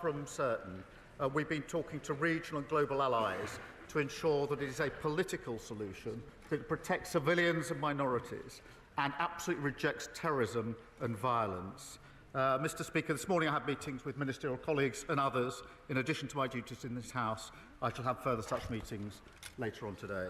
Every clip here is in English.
from certain, we've been talking to regional and global allies to ensure that it is a political solution that protects civilians and minorities and absolutely rejects terrorism and violence. Mr. Speaker, this morning I had meetings with ministerial colleagues and others. In addition to my duties in this House, I shall have further such meetings later on today.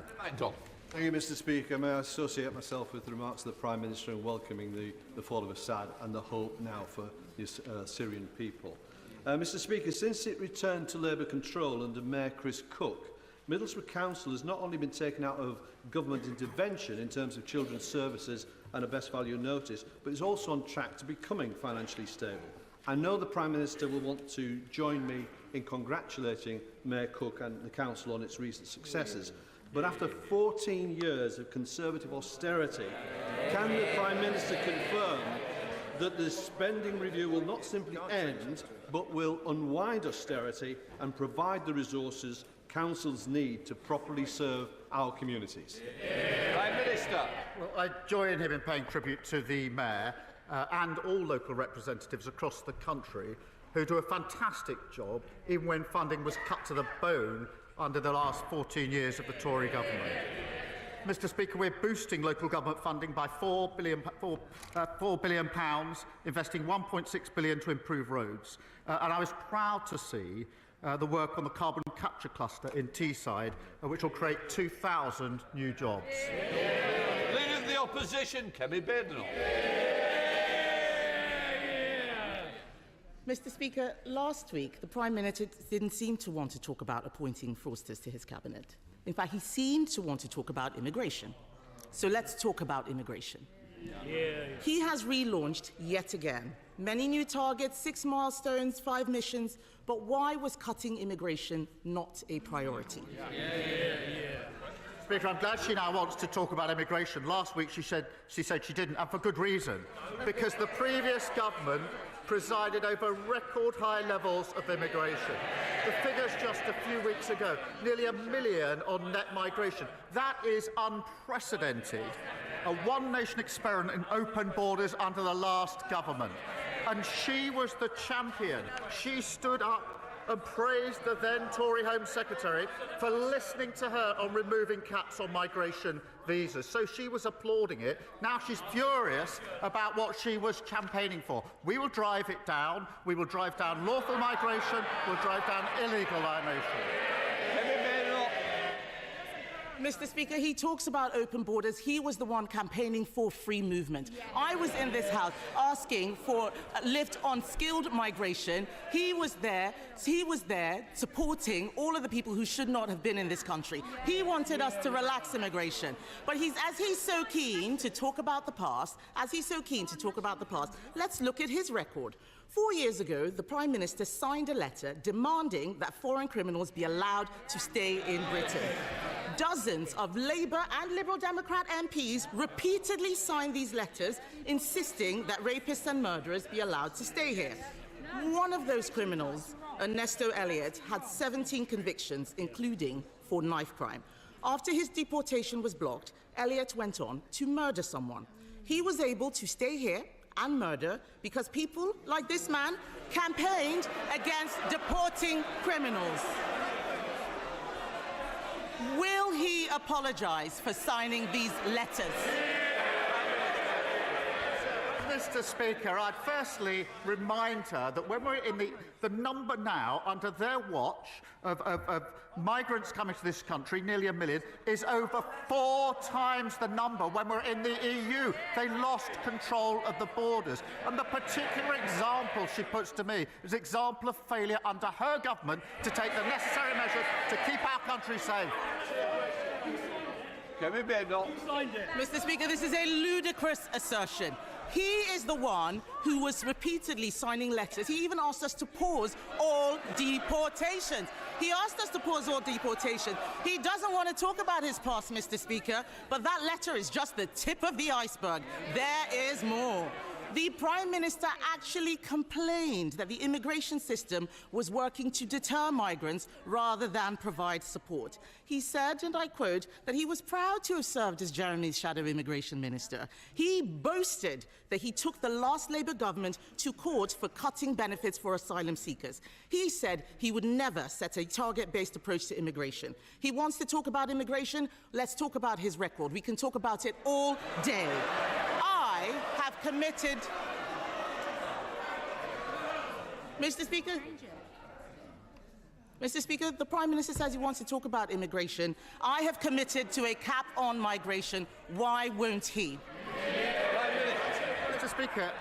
Thank you, Mr. Speaker. May I associate myself with the remarks of the Prime Minister in welcoming the fall of Assad and the hope now for the Syrian people. Mr. Speaker, since it returned to Labour control under Mayor Chris Cook, Middlesbrough Council has not only been taken out of government intervention in terms of children's services and a best value notice, but is also on track to becoming financially stable. I know the Prime Minister will want to join me in congratulating Mayor Cook and the Council on its recent successes. But after 14 years of Conservative austerity, can the Prime Minister confirm that the spending review will not simply end, but will unwind austerity and provide the resources councils need to properly serve our communities? Prime Minister. Well, I join him in paying tribute to the Mayor and all local representatives across the country who do a fantastic job even when funding was cut to the bone under the last 14 years of the Tory government. Mr. Speaker, we're boosting local government funding by £4 billion, investing £1.6 billion to improve roads. And I was proud to see the work on the carbon capture cluster in Teesside, which will create 2,000 new jobs. Leader of the Opposition, Kemi Badenoch. Mr. Speaker, last week the Prime Minister didn't seem to want to talk about appointing fraudsters to his cabinet. In fact, he seemed to want to talk about immigration. So let's talk about immigration. He has relaunched yet again. Many new targets, 6 milestones, 5 missions. But why was cutting immigration not a priority? Speaker, I'm glad she now wants to talk about immigration. Last week she said she didn't, and for good reason. Because the previous government presided over record high levels of immigration. The figures just a few weeks ago, nearly 1 million on net migration. That is unprecedented. A one-nation experiment in open borders under the last government. And she was the champion. She stood up and praised the then Tory Home Secretary for listening to her on removing caps on migration visas. So she was applauding it. Now she's furious about what she was campaigning for. We will drive it down. We will drive down lawful migration. We'll drive down illegal migration. Mr. Speaker, he talks about open borders. He was the one campaigning for free movement. I was in this House asking for a lift on skilled migration. He was there supporting all of the people who should not have been in this country. He wanted us to relax immigration. But as he's so keen to talk about the past, let's look at his record. 4 years ago, the Prime Minister signed a letter demanding that foreign criminals be allowed to stay in Britain. Dozens of Labour and Liberal Democrat MPs repeatedly signed these letters insisting that rapists and murderers be allowed to stay here. One of those criminals, Ernesto Elliott, had 17 convictions, including for knife crime. After his deportation was blocked, Elliott went on to murder someone. He was able to stay here and murder because people like this man campaigned against deporting criminals. Will he apologise for signing these letters? Mr. Speaker, I'd firstly remind her that when we're in the number now, under their watch, of migrants coming to this country, nearly 1 million, is over 4 times the number when we're in the EU. They lost control of the borders. And the particular example she puts to me is an example of failure under her government to take the necessary measures to keep our country safe. Mr. Speaker, this is a ludicrous assertion. He is the one who was repeatedly signing letters. He even asked us to pause all deportations. He doesn't want to talk about his past, Mr. Speaker, but that letter is just the tip of the iceberg. There is more. The Prime Minister actually complained that the immigration system was working to deter migrants rather than provide support. He said, and I quote, that he was proud to have served as Jeremy's shadow immigration minister. He boasted that he took the last Labour government to court for cutting benefits for asylum seekers. He said he would never set a target-based approach to immigration. He wants to talk about immigration. Let's talk about his record. We can talk about it all day. I have committed... Mr. Speaker, the Prime Minister says he wants to talk about immigration. I have committed to a cap on migration. Why won't he? Mr. Speaker,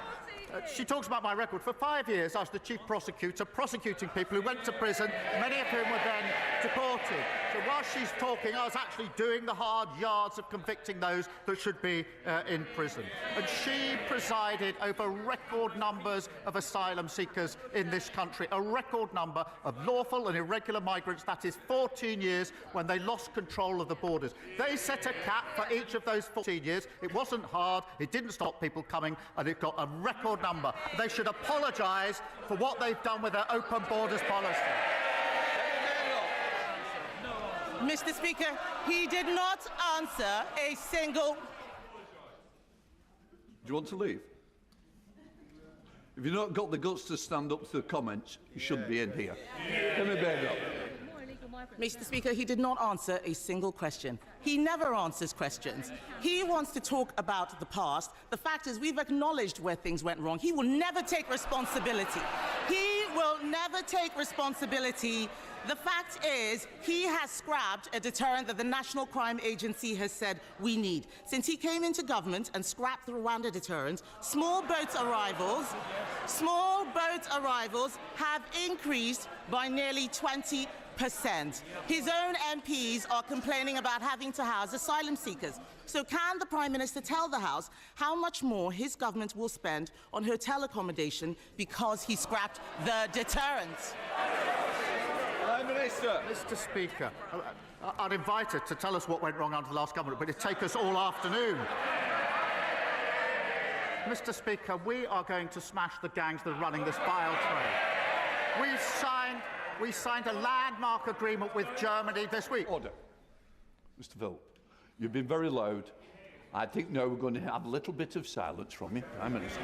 she talks about my record. For 5 years, I was the chief prosecutor, prosecuting people who went to prison, many of whom were then deported. So while she's talking, I was actually doing the hard yards of convicting those that should be in prison. And she presided over record numbers of asylum seekers in this country, a record number of lawful and irregular migrants. That is 14 years when they lost control of the borders. They set a cap for each of those 14 years. It wasn't hard, it didn't stop people coming, and it got a record number. They should apologise for what they've done with their open borders policy. Mr. Speaker, he did not answer a single... Do you want to leave? If you've not got the guts to stand up to the comments, you shouldn't be in here. Kemi Badenoch. Mr. Speaker, he did not answer a single question. He never answers questions. He wants to talk about the past. The fact is, we've acknowledged where things went wrong. He will never take responsibility. He will never take responsibility. The fact is, he has scrapped a deterrent that the National Crime Agency has said we need. Since he came into government and scrapped the Rwanda deterrent, small boat arrivals have increased by nearly 20%. His own MPs are complaining about having to house asylum seekers. So can the Prime Minister tell the House how much more his government will spend on hotel accommodation because he scrapped the deterrent? Prime Minister. Mr. Speaker, I'd invite her to tell us what went wrong under the last government, but it'd take us all afternoon. Mr. Speaker, we are going to smash the gangs that are running this vile trade. We signed a landmark agreement with Germany this week. Order. Mr. Philp, you've been very loud. I think now we're going to have a little bit of silence from you, Prime Minister.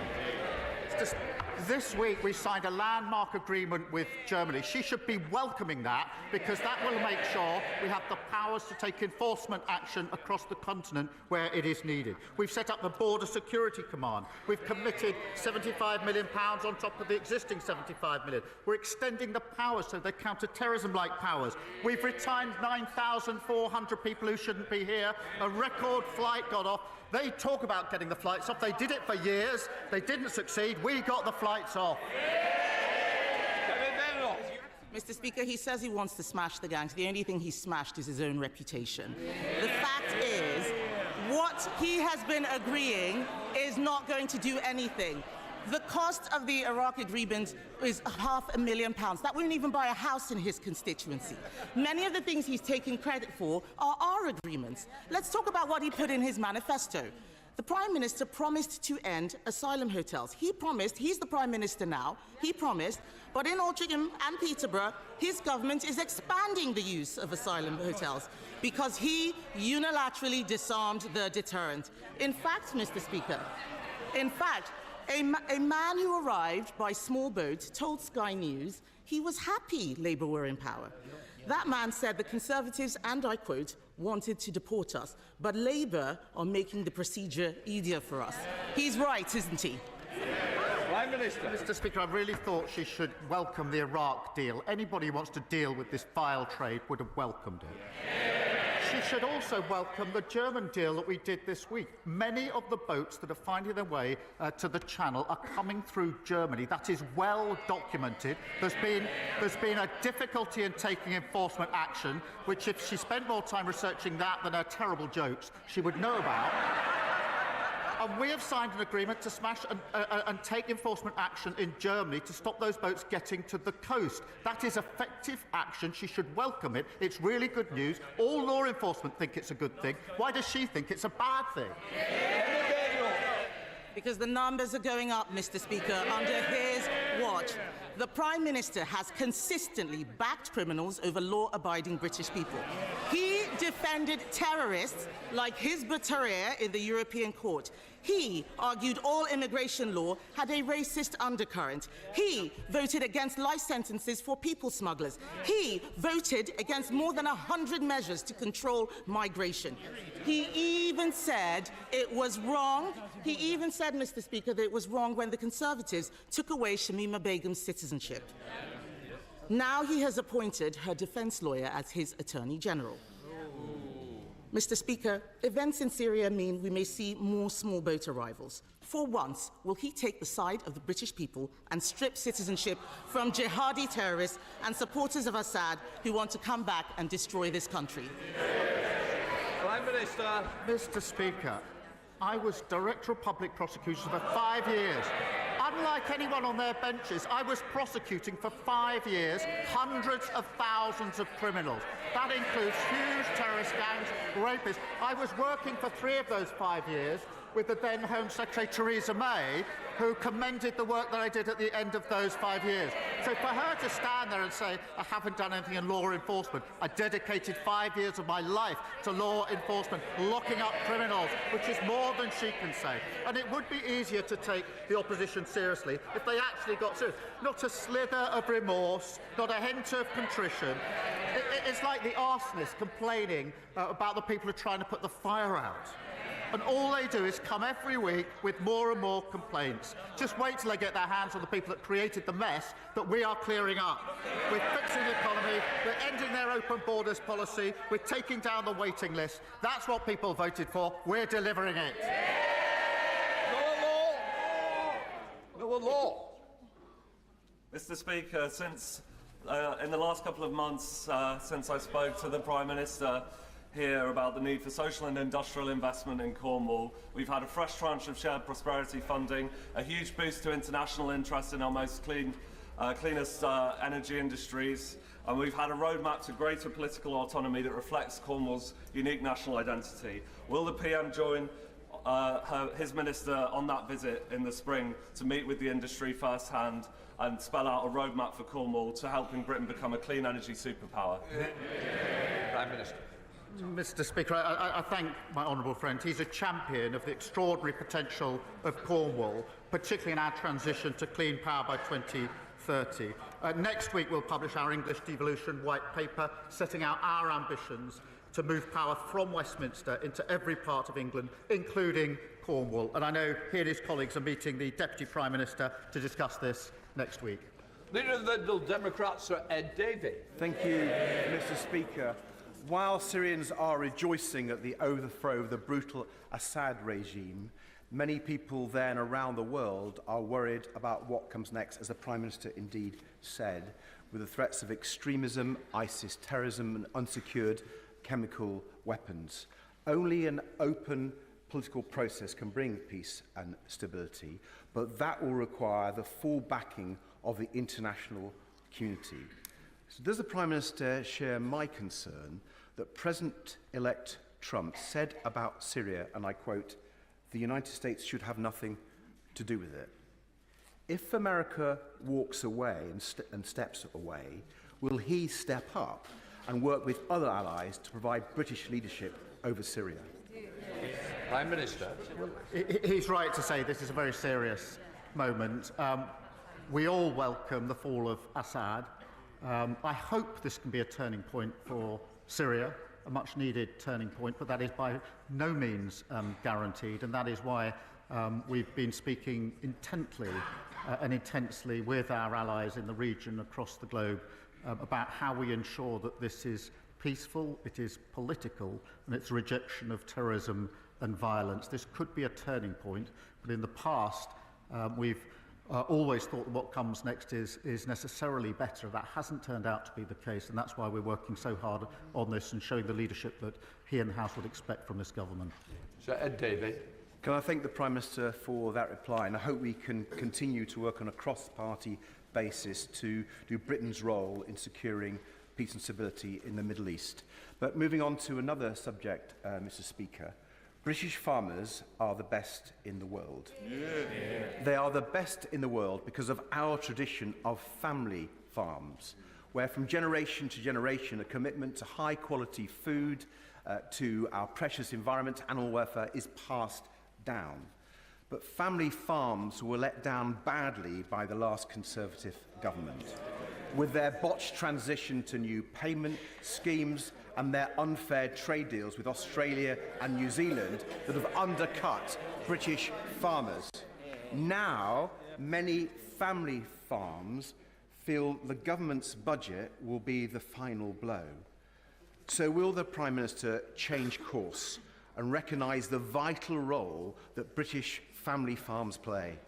This week we signed a landmark agreement with Germany. She should be welcoming that, because that will make sure we have the powers to take enforcement action across the continent where it is needed. We've set up the Border Security Command. We've committed £75 million on top of the existing £75 million. We're extending the powers so they're counter-terrorism-like powers. We've retained 9,400 people who shouldn't be here. A record flight got off. They talk about getting the flights off. They did it for years. They didn't succeed. We got the flights off. Mr. Speaker, he says he wants to smash the gangs. The only thing he smashed is his own reputation. The fact is, what he has been agreeing is not going to do anything. The cost of the Iraq agreement is £500,000. That wouldn't even buy a house in his constituency. Many of the things he's taking credit for are our agreements. Let's talk about what he put in his manifesto. The Prime Minister promised to end asylum hotels. He promised, he's the Prime Minister now, he promised, but in Altrincham and Peterborough, his government is expanding the use of asylum hotels because he unilaterally disarmed the deterrent. In fact, Mr. Speaker, a man who arrived by small boat told Sky News he was happy Labour were in power. That man said the Conservatives, and I quote, wanted to deport us, but Labour are making the procedure easier for us. He's right, isn't he? Prime Minister. Mr. Speaker, I really thought she should welcome the Iraq deal. Anybody who wants to deal with this vile trade would have welcomed it. She should also welcome the German deal that we did this week. Many of the boats that are finding their way to the Channel are coming through Germany. That is well documented. There's been a difficulty in taking enforcement action, which if she spent more time researching that than her terrible jokes, she would know about. And we have signed an agreement to smash and take enforcement action in Germany to stop those boats getting to the coast. That is effective action. She should welcome it. It's really good news. All law enforcement think it's a good thing. Why does she think it's a bad thing? because the numbers are going up, Mr. Speaker, under his watch. The Prime Minister has consistently backed criminals over law-abiding British people. He defended terrorists like Hizb ut-Tahrir in the European Court. He argued all immigration law had a racist undercurrent. He voted against life sentences for people smugglers. He voted against more than 100 measures to control migration. He even said it was wrong. He even said, Mr. Speaker, that it was wrong when the Conservatives took away Shamima Begum's citizenship. Now he has appointed her defence lawyer as his Attorney General. Mr. Speaker, events in Syria mean we may see more small boat arrivals. For once, will he take the side of the British people and strip citizenship from jihadi terrorists and supporters of Assad who want to come back and destroy this country? Prime Minister. Mr. Speaker, I was Director of Public Prosecution for 5 years. Unlike anyone on their benches, I was prosecuting for 5 years hundreds of thousands of criminals. That includes huge terrorist gangs, rapists. I was working for 3 of those 5 years with the then Home Secretary Theresa May, who commended the work that I did at the end of those 5 years. So for her to stand there and say, I haven't done anything in law enforcement, I dedicated 5 years of my life to law enforcement, locking up criminals, which is more than she can say. And it would be easier to take the opposition seriously if they actually got serious. Not a slither of remorse, not a hint of contrition. It's like the arsonists complaining about the people who are trying to put the fire out. And all they do is come every week with more and more complaints. Just wait till they get their hands on the people that created the mess that we are clearing up. We're fixing the economy, we're ending their open borders policy, we're taking down the waiting list. That's what people voted for. We're delivering it. No law. Mr. Speaker, since in the last couple of months, since I spoke to the Prime Minister here about the need for social and industrial investment in Cornwall, we've had a fresh tranche of shared prosperity funding, a huge boost to international interest in our most cleanest energy industries, and we've had a roadmap to greater political autonomy that reflects Cornwall's unique national identity. Will the PM join his minister on that visit in the spring to meet with the industry firsthand and spell out a roadmap for Cornwall to helping Britain become a clean energy superpower? Prime Minister. Mr. Speaker, I thank my honourable friend. He's a champion of the extraordinary potential of Cornwall, particularly in our transition to clean power by 2030. Next week we'll publish our English devolution white paper, setting out our ambitions to move power from Westminster into every part of England, including Cornwall. And I know he and his colleagues are meeting the Deputy Prime Minister to discuss this next week. Leader of the Liberal Democrats, Sir Ed Davey. Thank you, Mr. Speaker. While Syrians are rejoicing at the overthrow of the brutal Assad regime, many people there and around the world are worried about what comes next, as the Prime Minister indeed said, with the threats of extremism, ISIS terrorism and unsecured chemical weapons. Only an open political process can bring peace and stability, but that will require the full backing of the international community. So does the Prime Minister share my concern that President-elect Trump said about Syria, and I quote, "The United States should have nothing to do with it"? If America walks away and steps away, will he step up and work with other allies to provide British leadership over Syria? Prime Minister. He's right to say this is a very serious moment. We all welcome the fall of Assad. I hope this can be a turning point for Syria, a much-needed turning point, but that is by no means guaranteed, and that is why we've been speaking intently and intensely with our allies in the region across the globe about how we ensure that this is peaceful, it is political, and it's a rejection of terrorism and violence. This could be a turning point, but in the past we've always thought that what comes next is necessarily better. That hasn't turned out to be the case, and that's why we're working so hard on this and showing the leadership that he and the House would expect from this government. Sir Ed Davey. Can I thank the Prime Minister for that reply, and I hope we can continue to work on a cross-party basis to do Britain's role in securing peace and stability in the Middle East. But moving on to another subject, Mr. Speaker, British farmers are the best in the world. They are the best in the world because of our tradition of family farms, where from generation to generation a commitment to high quality food, to our precious environment, animal welfare is passed down. But family farms were let down badly by the last Conservative government, with their botched transition to new payment schemes and their unfair trade deals with Australia and New Zealand that have undercut British farmers. Now, many family farms feel the government's budget will be the final blow. So will the Prime Minister change course and recognise the vital role that British family farms play?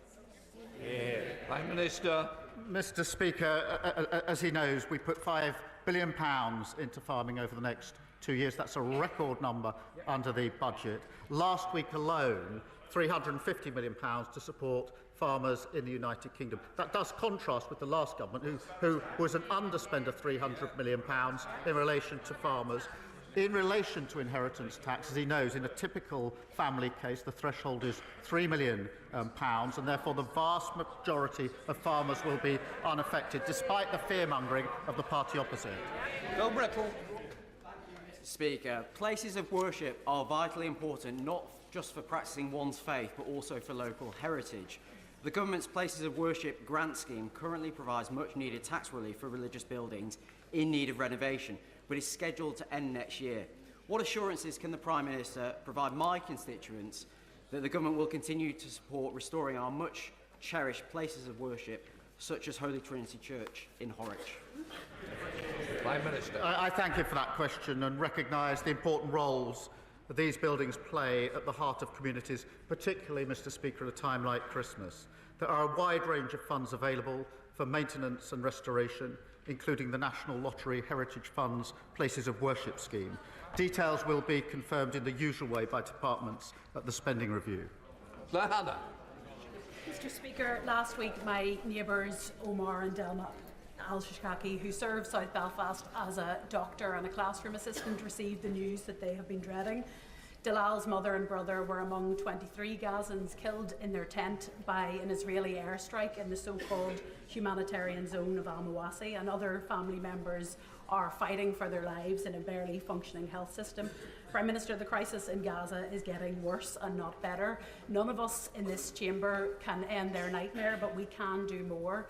Prime Minister. Mr. Speaker, as he knows, we put £5 billion into farming over the next 2 years. That's a record number under the budget. Last week alone, £350 million to support farmers in the United Kingdom. That does contrast with the last government, who was an underspend of £300 million in relation to farmers. In relation to inheritance tax, as he knows, in a typical family case, the threshold is £3 million, and therefore the vast majority of farmers will be unaffected, despite the fear-mongering of the party opposite. Bill Brittle. Mr. Speaker, places of worship are vitally important, not just for practising one's faith, but also for local heritage. The government's Places of Worship grant scheme currently provides much-needed tax relief for religious buildings in need of renovation, but is scheduled to end next year. What assurances can the Prime Minister provide my constituents that the government will continue to support restoring our much-cherished places of worship, such as Holy Trinity Church in Horwich? Prime Minister. I thank you for that question and recognise the important roles that these buildings play at the heart of communities, particularly, Mr. Speaker, at a time like Christmas. There are a wide range of funds available for maintenance and restoration, including the National Lottery Heritage Fund's Places of Worship scheme. Details will be confirmed in the usual way by departments at the spending review. Hannah. Mr. Speaker, last week my neighbours Omar and Delma Al-Shishkaki, who serve South Belfast as a doctor and a classroom assistant, received the news that they have been dreading. Dalal's mother and brother were among 23 Gazans killed in their tent by an Israeli airstrike in the so-called humanitarian zone of Al-Mawasi, and other family members are fighting for their lives in a barely functioning health system. Prime Minister, the crisis in Gaza is getting worse and not better. None of us in this chamber can end their nightmare, but we can do more.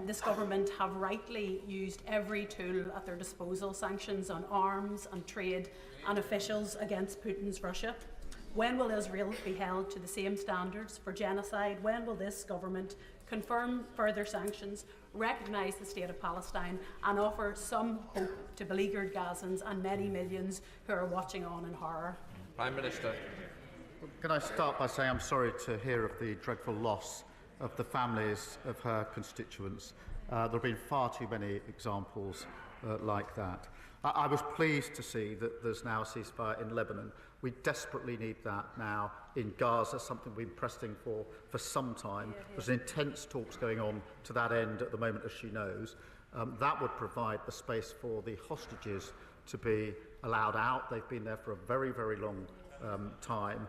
This government have rightly used every tool at their disposal, sanctions on arms and trade and officials against Putin's Russia. When will Israel be held to the same standards for genocide? When will this government confirm further sanctions, recognise the state of Palestine and offer some hope to beleaguered Gazans and many millions who are watching on in horror? Prime Minister. Can I start by saying I'm sorry to hear of the dreadful loss of the families of her constituents. There have been far too many examples like that. I was pleased to see that there's now a ceasefire in Lebanon. We desperately need that now in Gaza, something we've been pressing for some time. There's intense talks going on to that end at the moment, as she knows. That would provide the space for the hostages to be allowed out. They've been there for a very, very long time.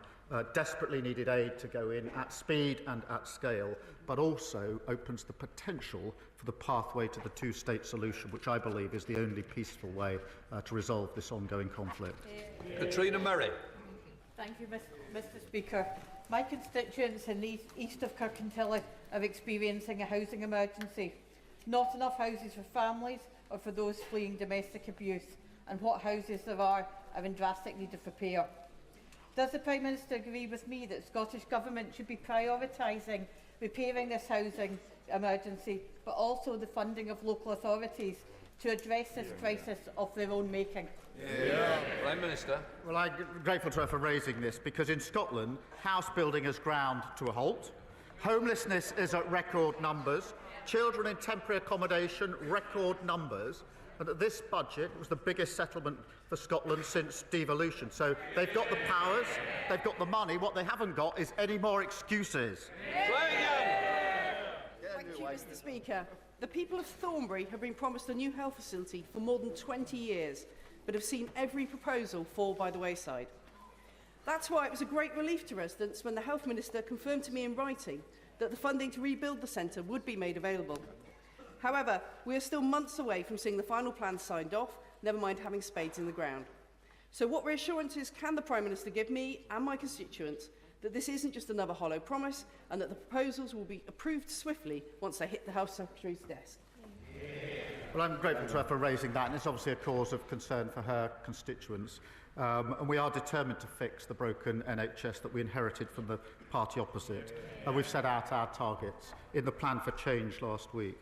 Desperately needed aid to go in at speed and at scale, but also opens the potential for the pathway to the two-state solution, which I believe is the only peaceful way to resolve this ongoing conflict. Katrina Murray. Thank you, Mr. Speaker. My constituents in the east of Kirkintilly are experiencing a housing emergency. Not enough houses for families or for those fleeing domestic abuse, and what houses there are in drastic need of repair. Does the Prime Minister agree with me that the Scottish Government should be prioritising repairing this housing emergency, but also the funding of local authorities to address this crisis of their own making? Prime Minister. Well, I'm grateful to her for raising this, because in Scotland, house building has ground to a halt. Homelessness is at record numbers. Children in temporary accommodation, record numbers. And this budget was the biggest settlement for Scotland since devolution. So they've got the powers, they've got the money. What they haven't got is any more excuses. Thank you, Mr. Speaker. The people of Thornbury have been promised a new health facility for more than 20 years, but have seen every proposal fall by the wayside. That's why it was a great relief to residents when the Health Minister confirmed to me in writing that the funding to rebuild the centre would be made available. However, we are still months away from seeing the final plans signed off, never mind having spades in the ground. So what reassurances can the Prime Minister give me and my constituents that this isn't just another hollow promise and that the proposals will be approved swiftly once they hit the Health Secretary's desk? Well, I'm grateful to her for raising that, and it's obviously a cause of concern for her constituents. And we are determined to fix the broken NHS that we inherited from the party opposite. We've set out our targets in the plan for change last week.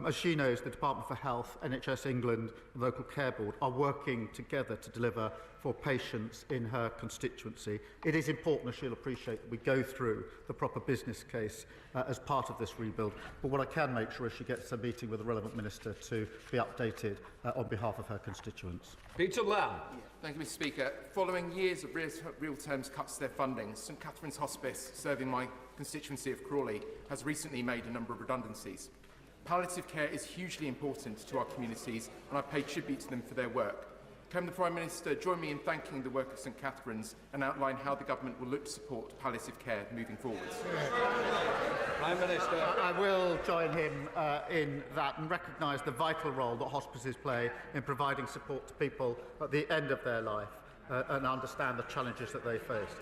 As she knows, the Department for Health, NHS England and Local Care Board are working together to deliver for patients in her constituency. It is important, as she'll appreciate, that we go through the proper business case as part of this rebuild. But what I can make sure is she gets a meeting with the relevant minister to be updated on behalf of her constituents. Peter Lamb. Thank you, Mr. Speaker. Following years of real terms cuts to their funding, St Catherine's Hospice, serving my constituency of Crawley, has recently made a number of redundancies. Palliative care is hugely important to our communities, and I pay tribute to them for their work. Can the Prime Minister join me in thanking the work of St Catherine's and outline how the Government will look to support palliative care moving forwards? Prime Minister. I will join him in that and recognise the vital role that hospices play in providing support to people at the end of their life and understand the challenges that they face.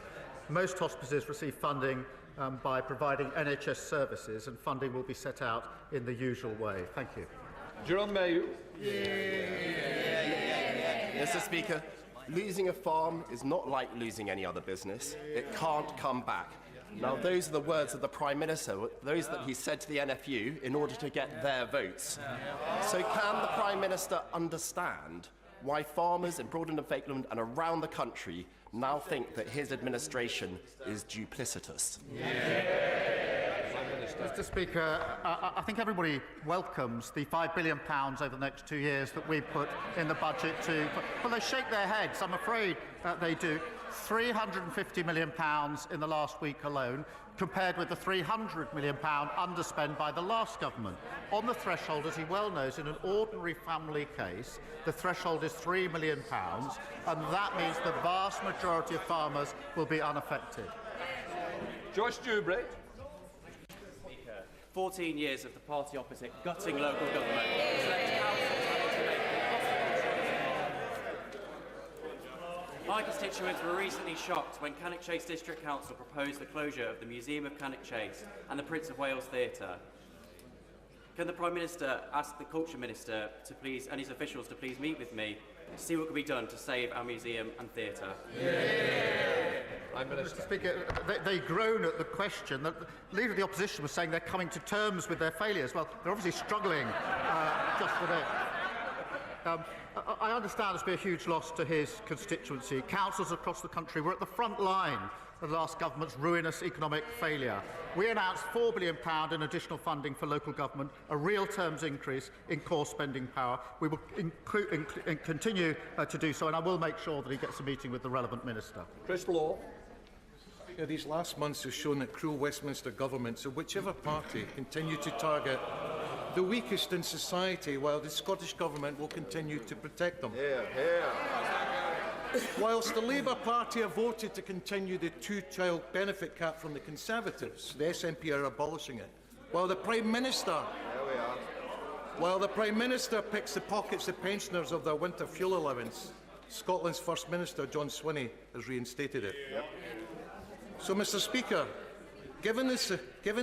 Most hospices receive funding by providing NHS services, and funding will be set out in the usual way. Thank you. Jerome Mayu. Mr. Speaker, losing a farm is not like losing any other business. It can't come back. Now, those are the words of the Prime Minister, those that he said to the NFU in order to get their votes. So can the Prime Minister understand why farmers in Broughton and Falkland and around the country now think that his administration is duplicitous? Mr. Speaker, I think everybody welcomes the £5 billion over the next 2 years that we put in the budget to... Well, they shake their heads. I'm afraid they do. £350 million in the last week alone, compared with the £300 million underspent by the last government. On the threshold, as he well knows, in an ordinary family case, the threshold is £3 million, and that means the vast majority of farmers will be unaffected. Joyce Dewbray. 14 years of the party opposite gutting local government has left councils having to make impossible. My constituents were recently shocked when Cannock Chase District Council proposed the closure of the Museum of Cannock Chase and the Prince of Wales Theatre. Can the Prime Minister ask the Culture Minister to please, and his officials to please meet with me to see what can be done to save our museum and theatre? Mr. Speaker, they groan at the question. The Leader of the Opposition was saying they're coming to terms with their failures. Well, they're obviously struggling just with it. I understand it's been a huge loss to his constituency. Councils across the country were at the front line of the last government's ruinous economic failure. We announced £4 billion in additional funding for local government, a real terms increase in core spending power. We will continue to do so, and I will make sure that he gets a meeting with the relevant minister. Chris Law. These last months have shown that cruel Westminster governments of whichever party continue to target the weakest in society, while the Scottish Government will continue to protect them. Whilst the Labour Party have voted to continue the two-child benefit cap from the Conservatives, the SNP are abolishing it. While the Prime Minister picks the pockets of pensioners of their winter fuel allowance, Scotland's First Minister, John Swinney, has reinstated it. So, Mr. Speaker, given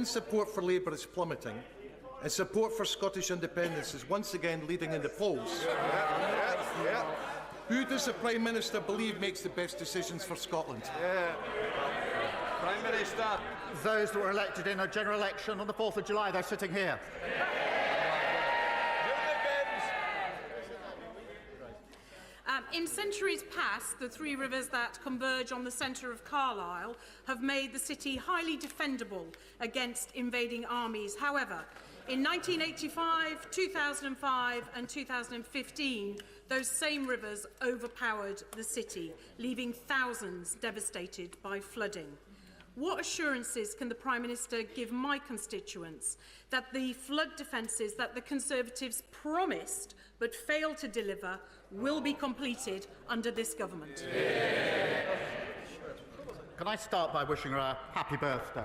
support for Labour is plummeting, and support for Scottish independence is once again leading in the polls, who does the Prime Minister believe makes the best decisions for Scotland? Prime Minister. Those that were elected in a general election on the 4th of July, they're sitting here. In centuries past, the three rivers that converge on the centre of Carlisle have made the city highly defendable against invading armies. However, in 1985, 2005 and 2015, those same rivers overpowered the city, leaving thousands devastated by flooding. What assurances can the Prime Minister give my constituents that the flood defences that the Conservatives promised but failed to deliver will be completed under this government? Can I start by wishing her a happy birthday?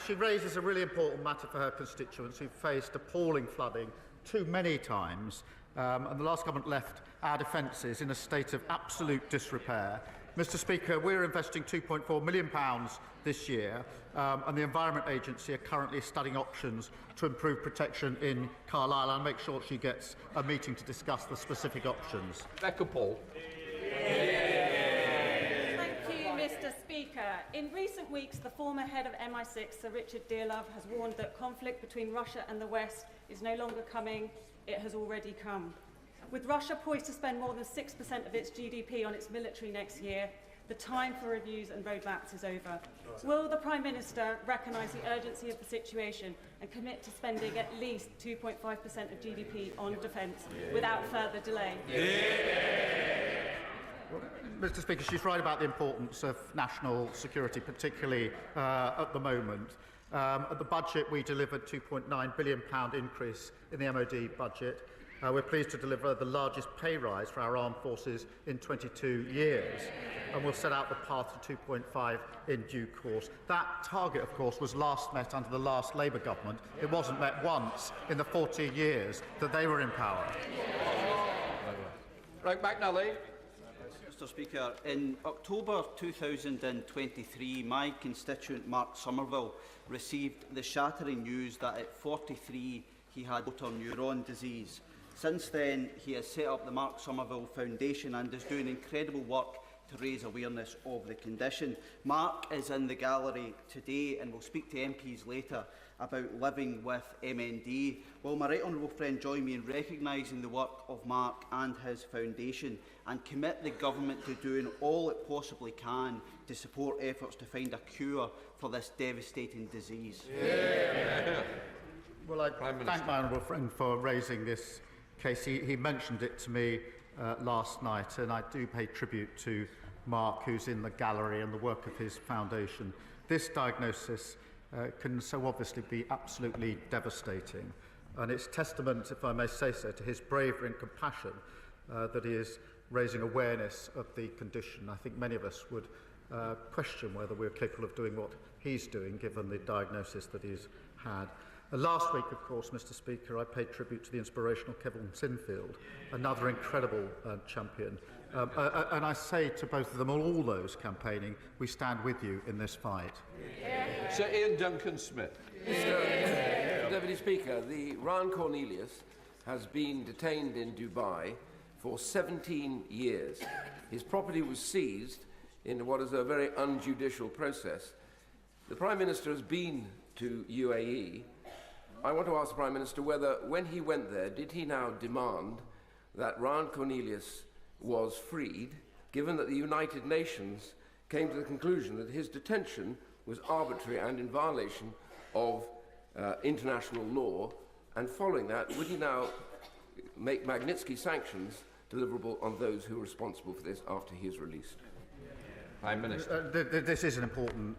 She raises a really important matter for her constituents who faced appalling flooding too many times, and the last government left our defences in a state of absolute disrepair. Mr Speaker, we're investing £2.4 million this year, and the Environment Agency are currently studying options to improve protection in Carlisle. I'll make sure she gets a meeting to discuss the specific options. Rebecca Paul. Mr Speaker, in recent weeks, the former head of MI6, Sir Richard Dearlove, has warned that conflict between Russia and the West is no longer coming, it has already come. With Russia poised to spend more than 6% of its GDP on its military next year, the time for reviews and roadmaps is over. Will the Prime Minister recognise the urgency of the situation and commit to spending at least 2.5% of GDP on defence without further delay? Well, Mr Speaker, she's right about the importance of national security, particularly at the moment. At the budget, we delivered a £2.9 billion increase in the MOD budget. We're pleased to deliver the largest pay rise for our armed forces in 22 years, and we'll set out the path to 2.5 in due course. That target, of course, was last met under the last Labour government. It wasn't met once in the 14 years that they were in power. Right, McNally. Mr Speaker, in October 2023, my constituent Mark Somerville received the shattering news that at 43 he had motor neuron disease. Since then, he has set up the Mark Somerville Foundation and is doing incredible work to raise awareness of the condition. Mark is in the gallery today and will speak to MPs later about living with MND. Will my right honourable friend join me in recognising the work of Mark and his foundation and commit the government to doing all it possibly can to support efforts to find a cure for this devastating disease? Well, I thank my honourable friend for raising this case. He mentioned it to me last night, and I do pay tribute to Mark, who's in the gallery, and the work of his foundation. This diagnosis can so obviously be absolutely devastating, and it's testament, if I may say so, to his bravery and compassion that he is raising awareness of the condition. I think many of us would question whether we're capable of doing what he's doing, given the diagnosis that he's had. Last week, of course, Mr Speaker, I paid tribute to the inspirational Kevin Sinfield, another incredible champion. And I say to both of them, all those campaigning, we stand with you in this fight. Sir Ian Duncan-Smith. Mr Deputy Speaker, the Ron Cornelius has been detained in Dubai for 17 years. His property was seized in what is a very unjudicial process. The Prime Minister has been to UAE. I want to ask the Prime Minister whether, when he went there, did he now demand that Ron Cornelius was freed, given that the United Nations came to the conclusion that his detention was arbitrary and in violation of international law, and following that, would he now make Magnitsky sanctions deliverable on those who are responsible for this after he is released? Prime Minister. This is an important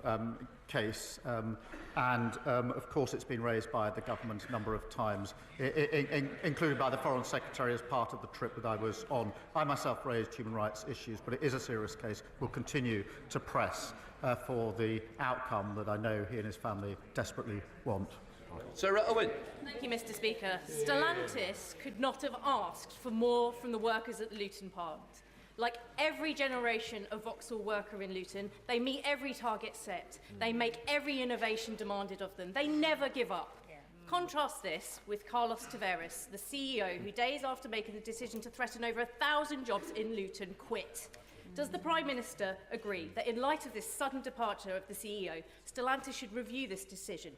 case, and of course it's been raised by the government a number of times, including by the Foreign Secretary as part of the trip that I was on. I myself raised human rights issues, but it is a serious case. We'll continue to press for the outcome that I know he and his family desperately want. Sarah Owen. Thank you, Mr Speaker. Stellantis could not have asked for more from the workers at the Luton plant. Like every generation of Vauxhall worker in Luton, they meet every target set. They make every innovation demanded of them. They never give up. Contrast this with Carlos Tavares, the CEO, who days after making the decision to threaten over 1,000 jobs in Luton, quit. Does the Prime Minister agree that in light of this sudden departure of the CEO, Stellantis should review this decision?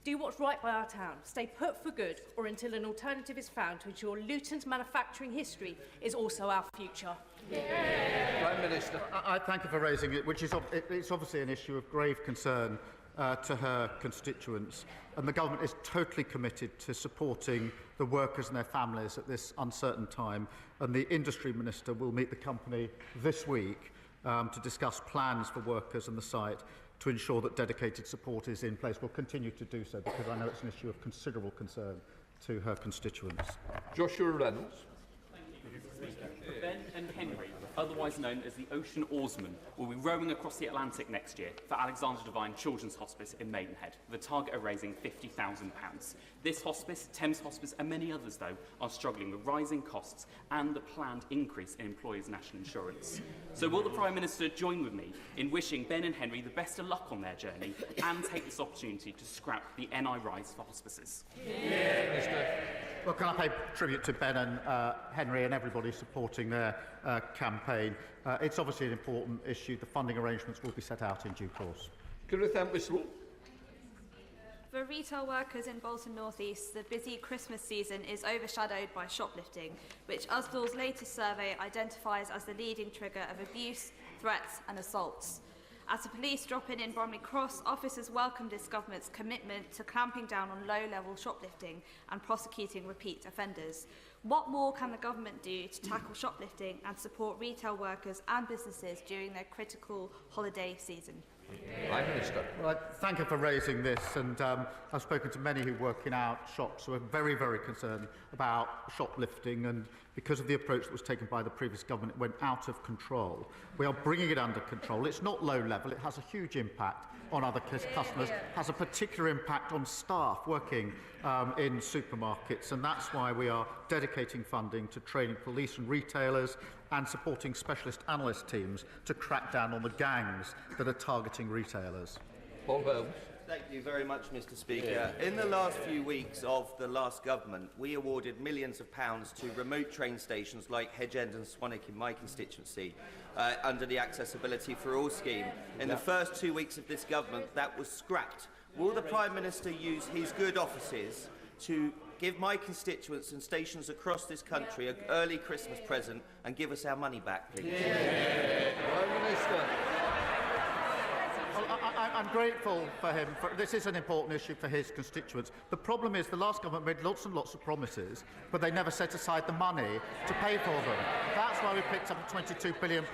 Do what's right by our town, stay put for good, or until an alternative is found to ensure Luton's manufacturing history is also our future? Prime Minister. I thank you for raising it, which is it's obviously an issue of grave concern to her constituents, and the government is totally committed to supporting the workers and their families at this uncertain time, and the Industry Minister will meet the company this week to discuss plans for workers and the site to ensure that dedicated support is in place. We'll continue to do so because I know it's an issue of considerable concern to her constituents. Joshua Reynolds. Ben and Henry, the otherwise known as the Ocean Oarsman, will be rowing across the Atlantic next year for Alexander Devine Children's Hospice in Maidenhead, with a target of raising £50,000. This hospice, Thames Hospice and many others, though, are struggling with rising costs and the planned increase in employers' national insurance. So will the Prime Minister join with me in wishing Ben and Henry the best of luck on their journey and take this opportunity to scrap the NI rise for hospices? Well, can I pay tribute to Ben and Henry and everybody supporting their campaign? It's obviously an important issue. The funding arrangements will be set out in due course. For retail workers in Bolton North East, the busy Christmas season is overshadowed by shoplifting, which Usdall's latest survey identifies as the leading trigger of abuse, threats and assaults. As the police drop in Bromley Cross, officers welcome this government's commitment to clamping down on low-level shoplifting and prosecuting repeat offenders. What more can the government do to tackle shoplifting and support retail workers and businesses during their critical holiday season? Prime Minister. Well, I thank her for raising this, and I've spoken to many who work in our shops who are very, very concerned about shoplifting, and because of the approach that was taken by the previous government, it went out of control. We are bringing it under control. It's not low level. It has a huge impact on other customers, has a particular impact on staff working in supermarkets, and that's why we are dedicating funding to training police and retailers and supporting specialist analyst teams to crack down on the gangs that are targeting retailers. Paul Holmes. Thank you very much, Mr. Speaker. In the last few weeks of the last government, we awarded millions of pounds to remote train stations like Hedge End and Swanwick in my constituency under the Accessibility for All scheme. In the first 2 weeks of this government, that was scrapped. Will the Prime Minister use his good offices to give my constituents and stations across this country an early Christmas present and give us our money back, please? Prime Minister. Well, I'm grateful for him. This is an important issue for his constituents. The problem is the last government made lots and lots of promises, but they never set aside the money to pay for them. That's why we picked up a £22 billion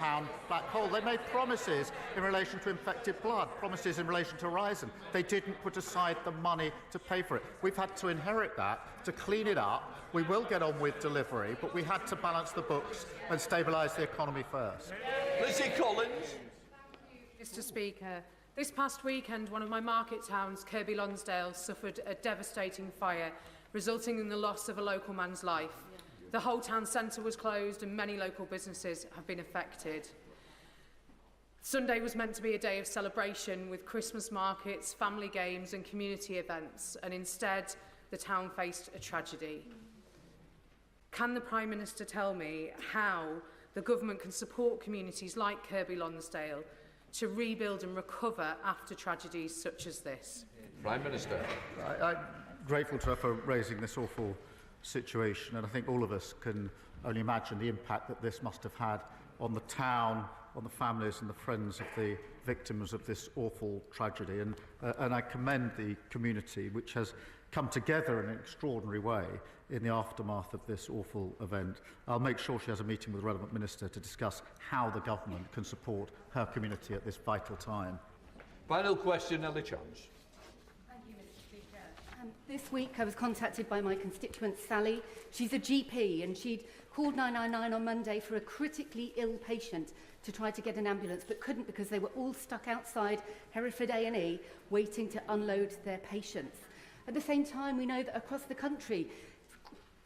black hole. They made promises in relation to infected blood, promises in relation to Horizon. They didn't put aside the money to pay for it. We've had to inherit that, to clean it up. We will get on with delivery, but we had to balance the books and stabilise the economy first. Lizzie Collins. Mr. Speaker, this past weekend, one of my market towns, Kirkby Lonsdale, suffered a devastating fire, resulting in the loss of a local man's life. The whole town centre was closed and many local businesses have been affected. Sunday was meant to be a day of celebration with Christmas markets, family games and community events, and instead the town faced a tragedy. Can the Prime Minister tell me how the government can support communities like Kirkby Lonsdale to rebuild and recover after tragedies such as this? Prime Minister. I'm grateful to her for raising this awful situation, and I think all of us can only imagine the impact that this must have had on the town, on the families and the friends of the victims of this awful tragedy. And I commend the community, which has come together in an extraordinary way in the aftermath of this awful event. I'll make sure she has a meeting with the relevant minister to discuss how the government can support her community at this vital time. Final question, Ellie Chance. Thank you, Mr. Speaker. This week I was contacted by my constituent Sally. She's a GP and she'd called 999 on Monday for a critically ill patient to try to get an ambulance, but couldn't because they were all stuck outside Hereford A&E waiting to unload their patients. At the same time, we know that across the country,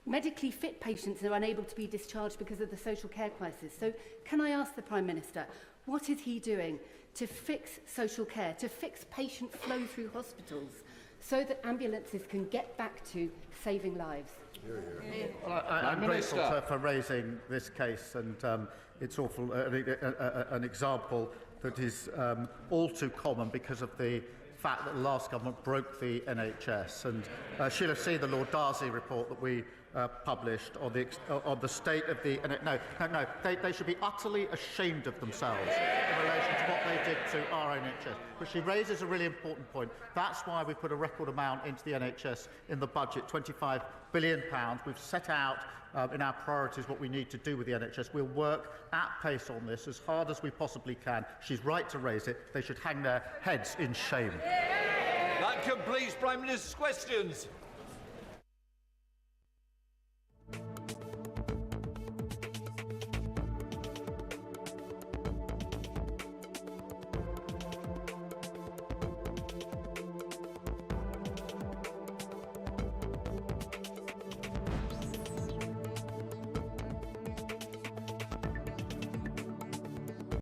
medically fit patients are unable to be discharged because of the social care crisis. So can I ask the Prime Minister, what is he doing to fix social care, to fix patient flow through hospitals so that ambulances can get back to saving lives? Well, I'm grateful to her for raising this case, and it's awful, an example that is all too common because of the fact that the last government broke the NHS. And she'll have seen the Lord Darcy report that we published on the state of the... They should be utterly ashamed of themselves in relation to what they did to our NHS. But she raises a really important point. That's why we put a record amount into the NHS in the budget, £25 billion. We've set out in our priorities what we need to do with the NHS. We'll work at pace on this as hard as we possibly can. She's right to raise it. They should hang their heads in shame. That completes Prime Minister's questions.